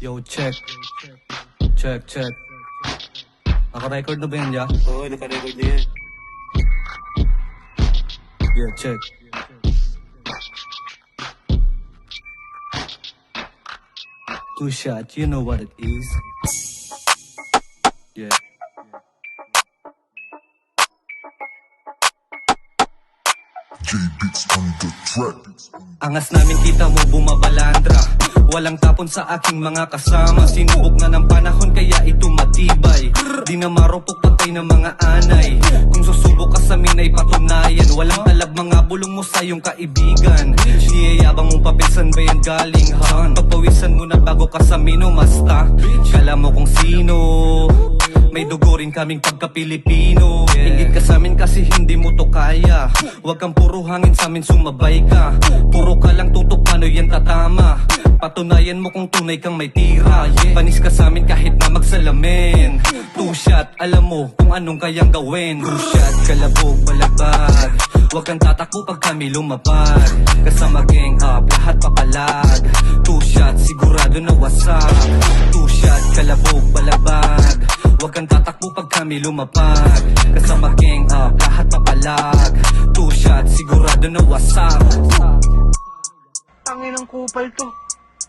Yo, check. Check, check. Naka-record na ba yan, ya? Oo, naka-record na yan. Yeah, check. Two shot, you know what it is. Yeah. J-Beats on the track. Angas namin kita mo bumabalandra. Walang tapon sa aking mga kasama. Sinubok na ng panahon kaya ito matibay. Di na marupok patay ng mga anay. Kung susubok ka sa amin ay patunayan. Walang talab mga bulong mo sa iyong kaibigan. Niyayabang mong papilsan ba yan galing han? Pagpawisan mo na bago ka sa minumasta. Kala mo kung sino. May dugo rin kaming pagka-Pilipino. Ingit ka sa amin kasi hindi mo to kaya. Huwag kang puro hangin sa amin, sumabay ka. Puro ka lang tutok, paano yan tatama? Patunayan mo kung tunay kang may tira. Panis ka sa amin kahit na magsalamin. Two shot, alam mo kung anong kayang gawin. Two shot, kalabog, balagbag. Huwag kang tatakbo pag kami lumapag. Kasama gang up, lahat papalag. Two shot, sigurado na wasak. Two shot, kalabog, balagbag. Huwag kang tatakbo pag kami lumapag. Kasama gang up, lahat papalag. Two shot, sigurado na wasak. Tangin ng kupal to.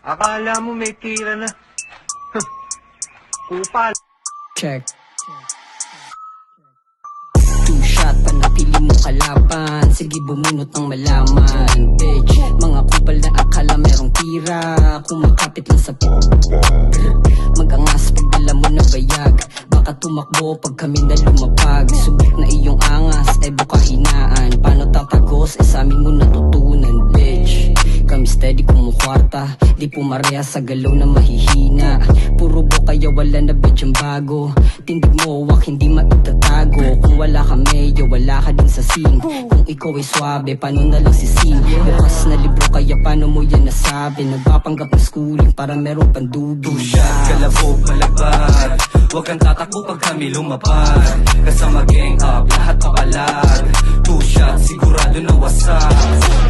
Akala mo may tira na. Kupal. Check. Two shot, panatili mo kalaban. Sige bumunot ng malaman. Bitch, mga kupal na akala merong tira. Kumakapit lang sa magangas pag dala mo na bayag. Baka tumakbo pag kami na lumapag. Subok na iyong angas, buka hinaan. Paano tatagos, sa amin mo natutunan. Bitch, kami steady kumukwarta. Di pumareha sa galaw na mahihina. Puro bo kaya wala na bitch ang bago. Tindig mo wak hindi maitatago. Kung wala kami, wala ka din sa scene. Kung ikaw ay swabe, paano na lang si scene? Bukas na libro kaya paano mo yan nasabi? Nagpapanggap na schooling para meron pandubi. Two shot, kalabog, balagbag. Huwag kang tatakbo pag kami lumapag. Kasama gang up, lahat papalag. Two shot, sigurado na wasak.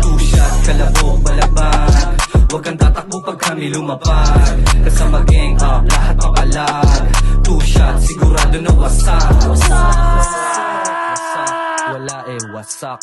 Two shot, kalabog, balagbag. Huwag kang tatakbo pag kami lumapag. Kasama gang up, lahat papalag. Two shot, sigurado na wasak. Wasak. Wala wasak.